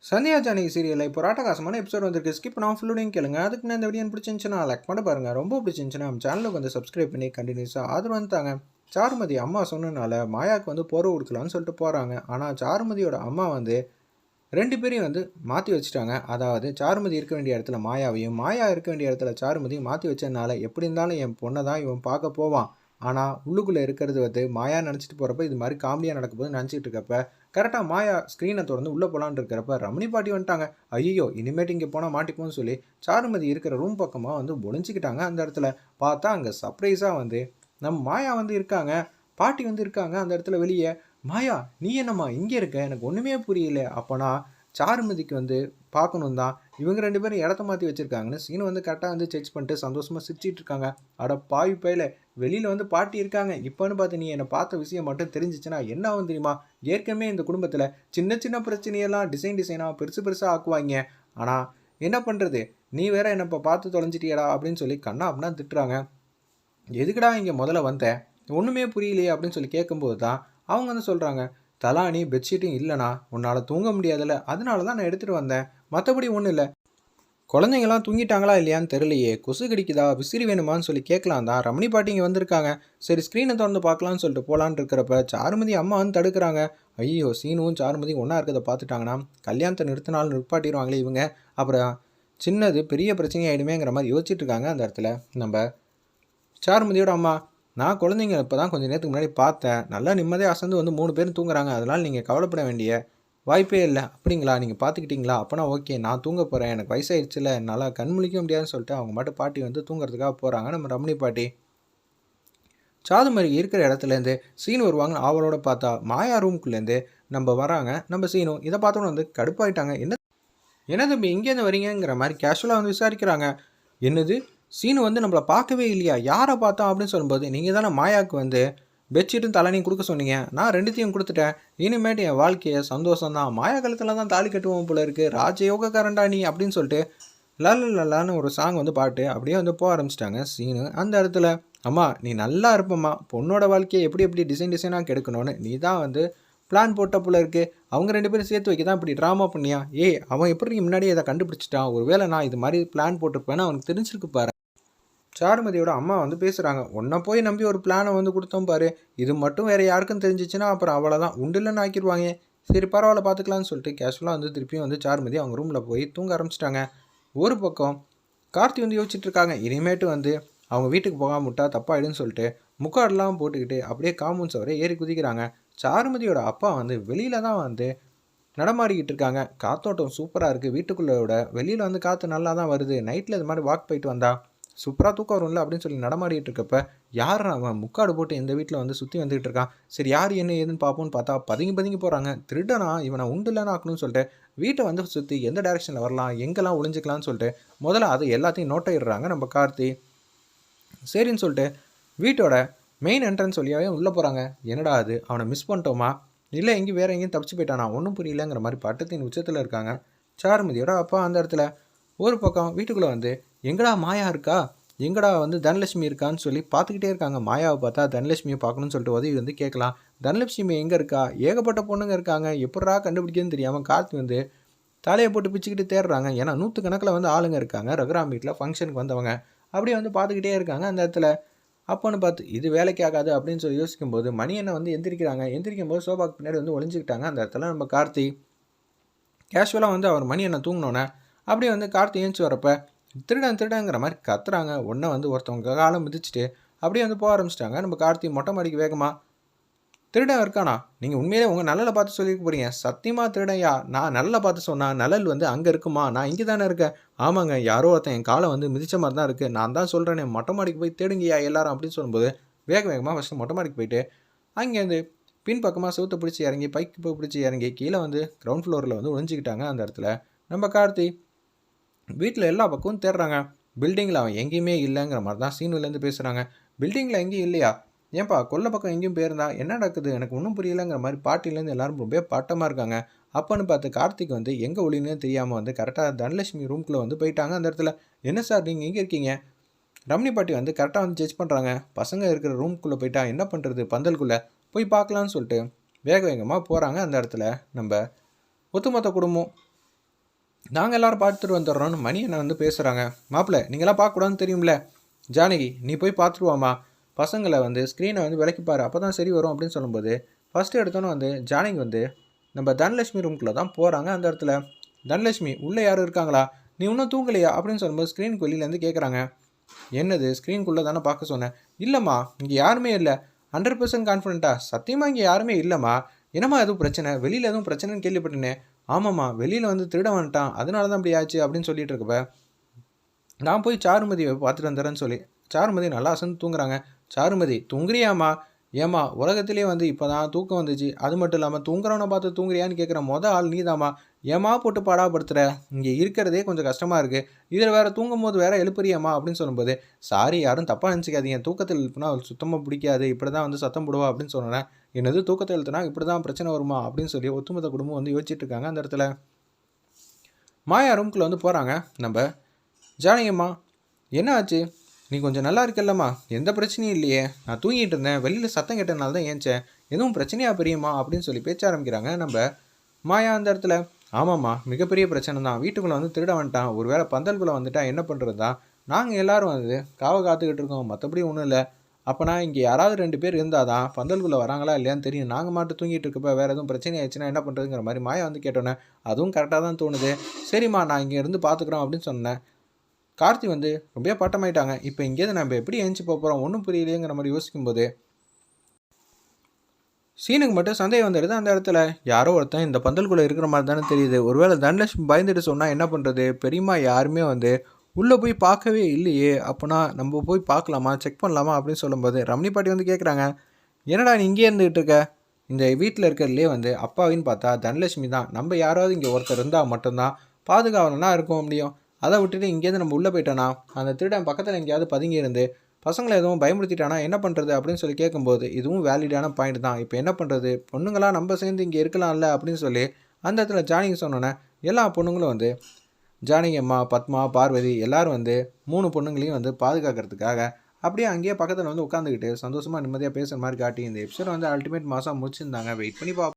சந்தியா ஜானகி சீரியலில் இப்போ ராட்டகாசமான எபிசோட் வந்திருக்கு. ஸ்கிப் நான் ஃபுல்லுடையும் கேளுங்க. அதுக்கு நான் இந்த வீடியோ பிடிச்சிருந்துச்சுன்னா லைக் பண்ண பாருங்க. ரொம்ப பிடிச்சிருந்துச்சுன்னா நம்ம சேனலுக்கு வந்து சப்ஸ்கிரைப் பண்ணி கண்டினியூஸாக ஆதரவு வந்துட்டாங்க. சாருமதி அம்மா சொன்னனால மாயாவுக்கு வந்து பொறவு கொடுக்கலான்னு சொல்லிட்டு போகிறாங்க. ஆனால் சாருமதியோட அம்மா வந்து ரெண்டு பேரையும் வந்து மாற்றி வச்சுட்டாங்க. அதாவது சாருமதி இருக்க வேண்டிய இடத்துல மாயாவையும், மாயா இருக்க வேண்டிய இடத்துல சாருமதியும் மாற்றி வச்சதுனால எப்படி இருந்தாலும் என் பொண்ணை தான் இவன் பார்க்க போவான். ஆனால் உள்ளுக்குள்ளே இருக்கிறது வந்து மாயா நினச்சிட்டு போகிறப்ப இது மாதிரி காமெடியாக நடக்கும்போது நினச்சிட்டு இருக்கப்ப கரெக்டாக மாயா ஸ்க்ரீனை திறந்து உள்ளே போகலான்னு இருக்கிறப்ப ரமணி பாட்டி வந்துட்டாங்க. ஐயோ இனிமேட்டு இங்கே போனால் மாட்டிப்போன்னு சொல்லி சாருமதி இருக்கிற ரூம் பக்கமாக வந்து ஒளிஞ்சிக்கிட்டாங்க. அந்த இடத்துல பார்த்தா அங்கே சர்ப்ரைஸாக வந்து நம்ம மாயா வந்து இருக்காங்க. பாட்டி வந்து இருக்காங்க அந்த இடத்துல வெளியே. மாயா நீ என்னம்மா இங்கே இருக்க, எனக்கு ஒன்றுமே புரியல. அப்போனா சாருமதிக்கு வந்து பார்க்கணும் தான் இவங்க ரெண்டு பேரும் இடத்த மாற்றி வச்சுருக்காங்கன்னு சீனு வந்து கரெக்டாக வந்து செக் பண்ணிட்டு சந்தோஷமாக சிரிச்சிட்டு இருக்காங்க. அட பாவி பையில வெளியில் வந்து பாட்டி இருக்காங்க. இப்போன்னு பார்த்து நீ என்னை பார்த்த விஷயம் மட்டும் தெரிஞ்சிச்சுன்னா என்ன ஆகும் தெரியுமா? ஏற்கனவே இந்த குடும்பத்தில் சின்ன சின்ன பிரச்சனையெல்லாம் டிசைனாக பெருசாக ஆக்குவாங்க. ஆனால் என்ன பண்ணுறது, நீ வேற என்னை இப்போ பார்த்து தொலைஞ்சிட்டியடா அப்படின்னு சொல்லி கண்ணா அப்படின்னா திட்டுறாங்க. எதுக்குடா இங்கே முதல்ல வந்தேன், ஒன்றுமே புரியலையே அப்படின்னு சொல்லி கேட்கும்போது தான் அவங்க வந்து சொல்கிறாங்க, தலானி பெட்ஷீட்டும் இல்லைண்ணா, உன்னால் தூங்க முடியாதுல்ல, அதனால தான் நான் எடுத்துகிட்டு வந்தேன், மற்றபடி ஒன்றும் இல்லை. குழந்தைங்களாம் தூங்கிட்டாங்களா இல்லையான்னு தெரியலையே, கொசு கடிக்குதா, விசிறி வேணுமான்னு சொல்லி கேட்கலாம் தான் ரமணி பாட்டி இங்கே வந்திருக்காங்க. சரி ஸ்க்ரீனை திறந்து பார்க்கலான்னு சொல்லிட்டு போகலான்னு இருக்கிறப்ப சாருமதி அம்மா வந்து தடுக்கிறாங்க. ஐயோ சீனுவும் சாருமதி ஒன்றா இருக்கிறத பார்த்துட்டாங்கன்னா கல்யாணத்தை நிறுத்தினாலும் நிற்பாட்டிடுவாங்களே இவங்க, அப்புறம் சின்னது பெரிய பிரச்சனையாயிடுமேங்கிற மாதிரி யோசிச்சுட்டு இருக்காங்க. அந்த இடத்துல நம்ம சாருமதியோட அம்மா, நான் குழந்தைங்க இப்போ தான் கொஞ்சம் நேரத்துக்கு முன்னாடி பார்த்தேன், நல்லா நிம்மதியாக அசந்து வந்து 3 பேரும் தூங்குறாங்க, அதனால் நீங்கள் கவலைப்பட வேண்டிய வாய்ப்பே இல்லை. அப்படிங்களா, நீங்கள் பார்த்துக்கிட்டிங்களா, அப்போனா ஓகே, நான் தூங்க போகிறேன், எனக்கு வயசாகிடுச்சுல, என்னால் கண் முழிக்க முடியாதுன்னு சொல்லிட்டு அவங்க மட்டும் பாட்டி வந்து தூங்குறதுக்காக போகிறாங்க. நம்ம ரமணி பாட்டி சாதுமதி இருக்கிற இடத்துலேருந்து சீனு வருவாங்க. அவளோட பார்த்தா மாயா ரூம்குள்ளேருந்து நம்ம வராங்க. நம்ம சீனு இதை பார்த்தோன்னு வந்து கடுப்பாயிட்டாங்க. என்ன தம்பி இங்கேருந்து வரீங்கிற மாதிரி கேஷுவலாக வந்து விசாரிக்கிறாங்க. என்னது சீனு வந்து நம்மளை பார்க்கவே இல்லையா, யாரை பார்த்தோம் அப்படின்னு சொல்லும்போது, நீங்கள் தானே மாயாவுக்கு வந்து பெட்ஷீட்டும் தலைனையும் கொடுக்க சொன்னீங்க, நான் ரெண்டுத்தையும் கொடுத்துட்டேன், இனிமேட்டு என் வாழ்க்கையை சந்தோஷம் தான், மாயா காலத்தில் தான் தாலி கட்டுவோம் போல இருக்குது, ராஜயோகக்காரண்டா நீ அப்படின்னு சொல்லிட்டு லல்லான்னு ஒரு சாங் வந்து பாட்டு அப்படியே வந்து போக ஆரம்பிச்சிட்டாங்க சீனு. அந்த இடத்துல அம்மா நீ நல்லா இருப்பம்மா, பொண்ணோட வாழ்க்கையை எப்படி எப்படி டிசைனாக கெடுக்கணும்னு நீ தான் வந்து பிளான் போட்ட போல இருக்கு, அவங்க ரெண்டு பேரும் சேர்த்து வைக்க தான் இப்படி ட்ராமா பண்ணியா? அவன் எப்படி முன்னாடியே இதை கண்டுபிடிச்சிட்டான், ஒருவேளை நான் இது மாதிரி பிளான் போட்டிருப்பேன்னு அவனுக்கு தெரிஞ்சிருக்கு பாரு. சாருமதியோட அம்மா வந்து பேசுகிறாங்க. உன்னை போய் நம்பி ஒரு பிளானை வந்து கொடுத்தோம் பாரு, இது மட்டும் வேறு யாருக்கும் தெரிஞ்சிச்சுன்னா அப்புறம் அவ்வளோதான், உண்டுலன்னு ஆக்கிடுவாங்க. சரி பரவாயில்ல பார்த்துக்கலான்னு சொல்லிட்டு கேஷுவலாக வந்து திருப்பியும் வந்து சாருமதி அவங்க ரூமில் போய் தூங்க ஆரம்பிச்சிட்டாங்க. ஒரு பக்கம் கார்த்தி வந்து யோசிச்சுட்டு இருக்காங்க, இனிமேட்டு வந்து அவங்க வீட்டுக்கு போகாம விட்டா தப்பாயிடுன்னு சொல்லிட்டு முக்காடெல்லாம் போட்டுக்கிட்டு அப்படியே காம்பவுண்ட் சவரே ஏறி குதிக்கிறாங்க. சாருமதியோட அப்பா வந்து வெளியில் தான் வந்து நடமாடிக்கிட்டு இருக்காங்க. காத்தோட்டம் சூப்பராக இருக்குது, வீட்டுக்குள்ளே விட வெளியில் வந்து காற்று நல்லா தான் வருது, நைட்டில் இது மாதிரி வாக் போயிட்டு வந்தா சூப்பராக தூக்கம் வரும்ல அப்படின்னு சொல்லி நடமாடிட்டு இருக்கப்ப யார் அவன் முக்காடு போட்டு இந்த வீட்டில் வந்து சுற்றி வந்துகிட்டு இருக்கான். சரி யார் என்ன ஏதுன்னு பார்ப்போன்னு பார்த்தா பதுங்கி போகிறாங்க. திருடனா இவனை உண்டு இல்லைன்னு ஆக்கணும்னு சொல்லிட்டு வீட்டை வந்து சுற்றி எந்த டைரெக்ஷனில் வரலாம், எங்கெல்லாம் ஒளிஞ்சிக்கலாம்னு சொல்லிட்டு முதல்ல அது எல்லாத்தையும் நோட்டாயிடுறாங்க நம்ம கார்த்தி. சரின்னு சொல்லிட்டு வீட்டோட மெயின் என்ட்ரன்ஸ் வழியாகவே உள்ளே போகிறாங்க. என்னடா அது, அவனை மிஸ் பண்ணிட்டோமா இல்லை எங்கேயும் வேறு எங்கேயும் தப்பிச்சு போயிட்டானா ஒன்றும் புரியலங்கிற மாதிரி பட்டத்தின் உச்சத்தில் இருக்காங்க சாருமதியோட அப்பா. அந்த இடத்துல ஒரு பக்கம் வீட்டுக்குள்ளே வந்து எங்கடா மாயா இருக்கா, எங்கடா வந்து தனலட்சுமி இருக்கான்னு சொல்லி பார்த்துக்கிட்டே இருக்காங்க. மாயாவை பார்த்தா தனலட்சுமியை பார்க்கணும்னு சொல்லிட்டு உதவி வந்து கேட்கலாம். தனலட்சுமி எங்கே இருக்கா, ஏகப்பட்ட பொண்ணுங்க இருக்காங்க, எப்படா கண்டுபிடிக்குன்னு தெரியாமல் கார்த்தி வந்து தலையை போட்டு பிச்சுக்கிட்டு தேடுறாங்க. ஏன்னா 100 கணக்கில் வந்து ஆளுங்க இருக்காங்க ரகுராம் வீட்டில் ஃபங்க்ஷனுக்கு வந்தவங்க. அப்படியே வந்து பார்த்துக்கிட்டே இருக்காங்க அந்த இடத்துல. அப்போன்னு பார்த்து இது வேலைக்கு ஆகாது அப்படின்னு சொல்லி யோசிக்கும்போது மணி என்ன வந்து எந்திரிக்கும் போது சோபாக்கு பின்னாடி வந்து ஒளிஞ்சிக்கிட்டாங்க. அந்த இடத்துல நம்ம கார்த்தி கேஷுவலாக வந்து அவர் மணி என்ன தூங்கினோன்னே அப்படியே வந்து கார்த்தி ஏஞ்சி வரப்போ திருடங்கிற மாதிரி கத்துறாங்க. ஒன்றை வந்து ஒருத்தவங்க காலம் மிதிச்சுட்டு அப்படியே வந்து போக ஆரம்பிச்சிட்டாங்க. நம்ம கார்த்தி மொட்டை மாடிக்கு வேகமாக, திருடன் இருக்கானா, நீங்கள் உண்மையிலே உங்கள் நல்லலை பார்த்து சொல்லிக்க போகிறீங்க, சத்தியமாக திருடையா, நான் நல்லலை பார்த்து சொன்னால் நல்லல் வந்து அங்கே இருக்குமா, நான் இங்கே தானே இருக்கேன். ஆமாங்க யாரோ ஒருத்தன் என் காலை வந்து மிதித்த மாதிரி தான் இருக்குது, நான் தான் சொல்கிறேனே மொட்டை மாடிக்கு போய் தேடுங்கய்யா எல்லாரும் அப்படின்னு சொல்லும்போது வேகமாக ஃபஸ்ட்டு மொட்டை மாடிக்கு போயிட்டு அங்கேருந்து பின்பக்கமாக செவுத்தை பிடிச்சி இறங்கி பைக்கு போய் பிடிச்சி இறங்கி கீழே வந்து கிரவுண்ட் ஃப்ளோரில் வந்து ஒழிஞ்சிக்கிட்டாங்க. அந்த இடத்துல நம்ம கார்த்தி வீட்டில் எல்லா பக்கமும் தேடுறாங்க. பில்டிங்கில் அவன் எங்கேயுமே இல்லைங்கிற மாதிரி தான் சீனுலேருந்து பேசுகிறாங்க. பில்டிங்கில் எங்கேயும் இல்லையா, ஏன்பா கொல்லை பக்கம் எங்கேயும் போயிருந்தா என்ன நடக்குது எனக்கு ஒன்றும் புரியலைங்கிற மாதிரி பாட்டிலேருந்து எல்லாரும் ரொம்ப பட்டமாக இருக்காங்க. அப்போன்னு பார்த்து கார்த்திக் வந்து எங்கே ஒளின்னு தெரியாமல் வந்து கரெக்டாக தனலட்சுமி ரூம்குள்ளே வந்து போயிட்டாங்க. அந்த இடத்துல என்ன சார் நீங்கள் எங்கே இருக்கீங்க, ரமணி பாட்டி வந்து கரெக்டாக வந்து ஜட்ஜ் பண்ணுறாங்க. பசங்க இருக்கிற ரூம்குள்ளே போயிட்டா என்ன பண்ணுறது, பந்தலுக்குள்ளே போய் பார்க்கலான்னு சொல்லிட்டு வேகமாக போகிறாங்க. அந்த இடத்துல நம்ம ஒத்துமொத்த குடும்பம் நாங்கள் எல்லோரும் பார்த்துட்டு வந்துடுறோன்னு மணி அண்ணன் வந்து பேசுகிறாங்க. மாப்பிள்ளை நீங்களாம் பார்க்கக்கூடாதுன்னு தெரியும்ல, ஜானகி நீ போய் பார்த்துருவாமா, பசங்களை வந்து ஸ்க்ரீனை வந்து விலக்கிப்பார், அப்போ தான் சரி வரும் அப்படின்னு சொல்லும்போது ஃபஸ்ட்டு எடுத்தோன்னே வந்து ஜானகி வந்து நம்ம தனலட்சுமி ரூம்குள்ளே தான் போகிறாங்க. அந்த இடத்துல தனலட்சுமி உள்ளே யாரும் இருக்காங்களா, நீ இன்னும் தூங்கலையா அப்படின்னு சொல்லும்போது ஸ்க்ரீனுக்கு வெளியிலேருந்து கேட்குறாங்க. என்னது ஸ்க்ரீனுக்குள்ளே தானே பார்க்க சொன்னேன். இல்லைம்மா இங்கே யாருமே இல்லை. 100% கான்ஃபிடென்ட்டா? சத்தியமாக இங்கே யாருமே இல்லைம்மா. என்னம்மா எதுவும் பிரச்சனை, வெளியில் எதுவும் பிரச்சனைன்னு கேள்விப்பட்டேனே. ஆமாம்மா வெளியில் வந்து திருட வந்துட்டான், அதனால தான் அப்படி ஆச்சு அப்படின்னு சொல்லிட்டு இருக்கப்ப நான் போய் சாருமதியை பார்த்துட்டு வந்துடுறேன்னு சொல்லி சாருமதி நல்லா அசந்து தூங்குறாங்க. சாருமதி தூங்குறியாம்மா? ஏம்மா உலகத்திலே வந்து இப்போ தான் தூக்கம் வந்துச்சு, அது மட்டும் இல்லாமல் தூங்குறவனை பார்த்து தூங்குறியான்னு கேட்குற ஆள் நீதாம்மா. ஏம்மா போட்டு பாடாப்படுத்துகிற, இங்கே இருக்கிறதே கொஞ்சம் கஷ்டமாக இருக்குது, இதில் வேறு தூங்கும் போது வேறு எழுப்புறியாம்மா அப்படின்னு சொல்லும்போது சாரி யாரும் தப்பாக நினச்சிக்காதீங்க, தூக்கத்தில் எழுப்புனா அவளுக்கு சுத்தமாக பிடிக்காது, இப்படி தான் வந்து சத்தம் போடுவா அப்படின்னு சொன்னேன். என்னது தூக்கத்தில் எழுத்துனா இப்படி தான் பிரச்சனை வருமா அப்படின்னு சொல்லி ஒத்துமொத்த குடும்பம் வந்து யோசிச்சுட்டு இருக்காங்க. அந்த இடத்துல மாயா ரூம்குள்ளே வந்து போகிறாங்க. நம்ம ஜானகியம்மா என்ன ஆச்சு, நீ கொஞ்சம் நல்லா இருக்கல்லம்மா, எந்த பிரச்சனையும் இல்லையே, நான் தூங்கிட்டு இருந்தேன், வெளியில் சத்தம் கேட்டனால தான் ஏஞ்சேன், எதுவும் பிரச்சனையா பெரியம்மா அப்படின்னு சொல்லி பேச்ச ஆரம்பிக்கிறாங்க. நம்ம மாயா அந்த இடத்துல ஆமாம்மா மிகப்பெரிய பிரச்சனை தான், வீட்டுக்குள்ளே வந்து திருட வந்துட்டான், ஒரு வேளை பந்தல்குள்ளே வந்துட்டா என்ன பண்ணுறது தான், நாங்கள் எல்லோரும் வந்து காத்துக்கிட்டு இருக்கோம், மற்றபடி ஒன்றும் இல்லை. அப்போனா இங்கே யாராவது 2 பேர் இருந்தால் தான் பந்தல்குள்ளே வராங்களா இல்லையான்னு தெரியும், நாங்கள் மட்டும் தூங்கிட்டு இருக்கப்போ வேறு எதுவும் பிரச்சனை ஆயிடுச்சுன்னா என்ன பண்ணுறதுங்கிற மாதிரி மாயா வந்து கேட்டோன்னே அதுவும் கரெக்டாக தான் தோணுது, சரிம்மா நான் இங்கே இருந்து பார்த்துக்குறோம் அப்படின்னு சொன்னேன். கார்த்தி வந்து ரொம்ப பட்டமாயிட்டாங்க, இப்போ இங்கேருந்து நம்ம எப்படி எழுந்துச்சி போகிறோம் ஒன்றும் புரியலையேங்கிற மாதிரி யோசிக்கும்போது சீனுக்கு மட்டும் சந்தேகம் வந்துடுது. அந்த இடத்துல யாரோ ஒருத்தன் இந்த பந்தல்குள்ளே இருக்கிற மாதிரி தானே தெரியுது, ஒருவேளை தனலட்சுமி பயந்துட்டு சொன்னால் என்ன பண்ணுறது, பெரியம்மா யாருமே வந்து உள்ளே போய் பார்க்கவே இல்லையே, அப்போனா நம்ம போய் பார்க்கலாமா செக் பண்ணலாமா அப்படின்னு சொல்லும்போது ரமணி பாட்டி வந்து கேட்குறாங்க, என்னடா நீ இங்கே இருந்துகிட்டு இருக்க, இந்த வீட்டில் இருக்கிறதுலே வந்து அப்பாவின்னு பார்த்தா தனலட்சுமி தான், நம்ம யாராவது இங்கே ஒருத்தர் இருந்தால் மட்டும்தான் பாதுகாவலனா இருக்க முடியும், அதை விட்டுட்டு இங்கேருந்து நம்ம உள்ளே போயிட்டோன்னா அந்த திருடன் பக்கத்தில் எங்கேயாவது பதுங்கி இருந்து பசங்களை எதுவும் பயமுறுத்திட்டானா என்ன பண்ணுறது அப்படின்னு சொல்லி கேட்கும்போது இதுவும் வேலிடான பாயிண்ட் தான், இப்போ என்ன பண்ணுறது, பொண்ணுங்களாம் நம்ம சேர்ந்து இங்கே இருக்கலாம்ல அப்படின்னு சொல்லி அந்த இடத்துல ஜானகி சொன்னோன்னே எல்லா பொண்ணுங்களும் வந்து ஜானகி அம்மா, பத்மா, பார்வதி எல்லோரும் வந்து 3 பொண்ணுங்களையும் வந்து பாதுகாக்கிறதுக்காக அப்படியே அங்கேயே பக்கத்தில் வந்து உட்காந்துக்கிட்டு சந்தோஷமாக நிம்மதியாக பேசுகிற மாதிரி காட்டி இந்த எபிசோட் வந்து அல்டிமேட் மாதம் முடிச்சிருந்தாங்க. வெயிட் பண்ணி பார்ப்போம்.